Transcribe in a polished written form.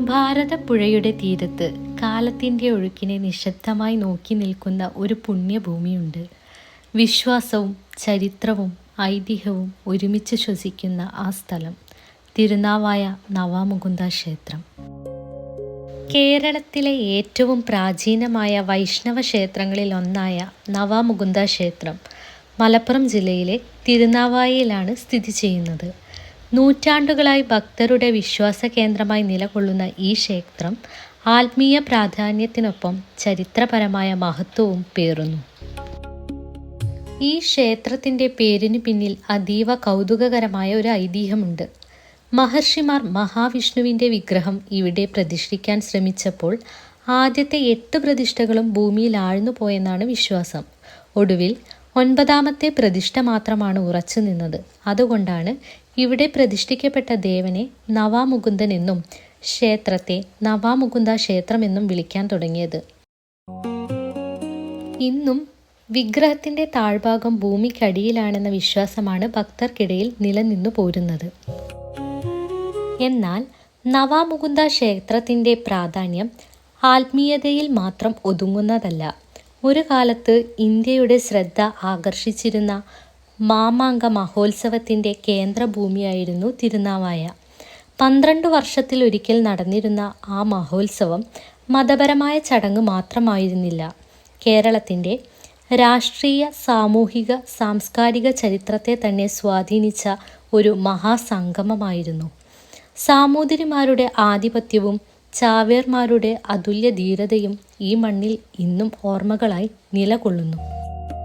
ഭാരതപ്പുഴയുടെ തീരത്ത് കാലത്തിൻ്റെ ഒഴുക്കിനെ നിശബ്ദമായി നോക്കി നിൽക്കുന്ന ഒരു പുണ്യഭൂമിയുണ്ട്. വിശ്വാസവും ചരിത്രവും ഐതിഹ്യവും ഒരുമിച്ച് ശ്വസിക്കുന്ന ആ സ്ഥലം തിരുനാവായ നവാമുകുന്ദ ക്ഷേത്രം. കേരളത്തിലെ ഏറ്റവും പ്രാചീനമായ വൈഷ്ണവ ക്ഷേത്രങ്ങളിൽ ഒന്നായ നവാമുകുന്ദ ക്ഷേത്രം മലപ്പുറം ജില്ലയിലെ തിരുനാവായയിലാണ് സ്ഥിതി ചെയ്യുന്നത്. നൂറ്റാണ്ടുകളായി ഭക്തരുടെ വിശ്വാസ കേന്ദ്രമായി നിലകൊള്ളുന്ന ഈ ക്ഷേത്രം ആത്മീയ പ്രാധാന്യത്തിനൊപ്പം ചരിത്രപരമായ മഹത്വവും പേറുന്നു. ഈ ക്ഷേത്രത്തിൻ്റെ പേരിന് പിന്നിൽ അതീവ കൗതുകകരമായ ഒരു ഐതിഹ്യമുണ്ട്. മഹർഷിമാർ മഹാവിഷ്ണുവിൻ്റെ വിഗ്രഹം ഇവിടെ പ്രതിഷ്ഠിക്കാൻ ശ്രമിച്ചപ്പോൾ ആദ്യത്തെ 8 പ്രതിഷ്ഠകളും ഭൂമിയിൽ ആഴ്ന്നു പോയെന്നാണ് വിശ്വാസം. ഒടുവിൽ 9ാമത്തെ പ്രതിഷ്ഠ മാത്രമാണ് ഉറച്ചു നിന്നത്. അതുകൊണ്ടാണ് ഇവിടെ പ്രതിഷ്ഠിക്കപ്പെട്ട ദേവനെ നവാമുകുന്ദൻ എന്നും ക്ഷേത്രത്തെ നവാമുകുന്ദ ക്ഷേത്രമെന്നും വിളിക്കാൻ തുടങ്ങിയത്. ഇന്നും വിഗ്രഹത്തിൻ്റെ താഴ്ഭാഗം ഭൂമിക്കടിയിലാണെന്ന വിശ്വാസമാണ് ഭക്തർക്കിടയിൽ നിലനിന്നു പോരുന്നത്. എന്നാൽ നവാമുകുന്ദ ക്ഷേത്രത്തിൻ്റെ പ്രാധാന്യം ആത്മീയതയിൽ മാത്രം ഒതുങ്ങുന്നതല്ല. ഒരു കാലത്ത് ഇന്ത്യയുടെ ശ്രദ്ധ ആകർഷിച്ചിരുന്ന മാമാങ്ക മഹോത്സവത്തിൻ്റെ കേന്ദ്രഭൂമിയായിരുന്നു തിരുനാവായ. 12 വർഷത്തിലൊരിക്കൽ നടന്നിരുന്ന ആ മഹോത്സവം മതപരമായ ചടങ്ങ് മാത്രമായിരുന്നില്ല. കേരളത്തിൻ്റെ രാഷ്ട്രീയ, സാമൂഹിക, സാംസ്കാരിക ചരിത്രത്തെ തന്നെ സ്വാധീനിച്ച ഒരു മഹാസംഗമമായിരുന്നു. സാമൂതിരിമാരുടെ ആധിപത്യവും ചാവേർമാരുടെ അതുല്യ ധീരതയും ഈ മണ്ണിൽ ഇന്നും ഓർമ്മകളായി നിലകൊള്ളുന്നു.